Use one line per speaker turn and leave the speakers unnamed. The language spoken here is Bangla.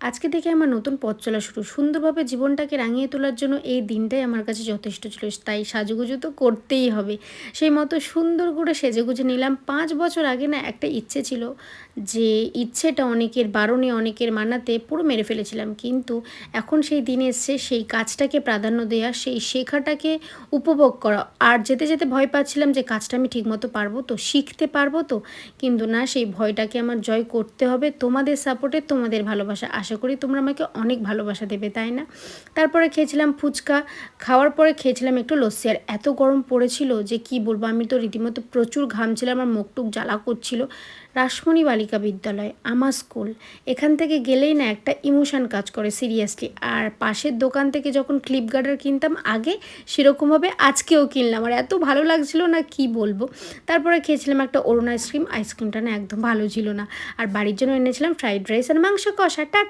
আজকে থেকে আমার নতুন পথ চলা শুরু। সুন্দরভাবে জীবনটাকে রাঙিয়ে তোলার জন্য এই দিনটাই আমার কাছে যথেষ্ট ছিল। তাই সাজুগুজু তো করতেই হবে। সেই মতো সুন্দর করে সেজেগুজে নিলাম। ৫ বছর আগে না একটা ইচ্ছে ছিল, যে ইচ্ছেটা অনেকের বারণে, অনেকের মানাতে পুরো মেরে ফেলেছিলাম। কিন্তু এখন সেই দিন এসছে, সেই কাজটাকে প্রাধান্য দেয়া, সেই শেখাটাকে উপভোগ করা। আর যেতে, যেতে ভয় পাচ্ছিলাম যে কাজটা আমি ঠিকমতো পারবো তো? শিখতে পারবো তো? কিন্তু না, সেই ভয়টাকে আমার জয় করতে হবে তোমাদের সাপোর্টে, তোমাদের ভালোবাসা। আশা করি তোমরা আমাকে অনেক ভালোবাসা দেবে, তাই না? তারপরে খেয়েছিলাম ফুচকা, খাওয়ার পরে খেয়েছিলাম একটু লস্যি। আর এত গরম পড়েছিল যে কি বলবো, আমি তো রীতিমতো প্রচুর ঘামছিলাম, আমার মুখ-টুক জ্বালা করছিল। রাসমণি বালিকা বিদ্যালয়, আমার স্কুল, এখান থেকে গেলেই না একটা ইমোশন কাজ করে সিরিয়াসলি। আর পাশের দোকান থেকে যখন ক্লিপ গার্ডার কিনতাম আগে, সেরকমভাবে আজকেও কিনলাম। আর এত ভালো লাগছিল না কি বলবো। তারপরে খেয়েছিলাম একটা অরুণ আইসক্রিম। আইসক্রিমটা না একদম ভালো ছিল না। আর বাড়ির জন্য এনেছিলাম ফ্রাইড রাইস আর মাংস কষা। টাটা।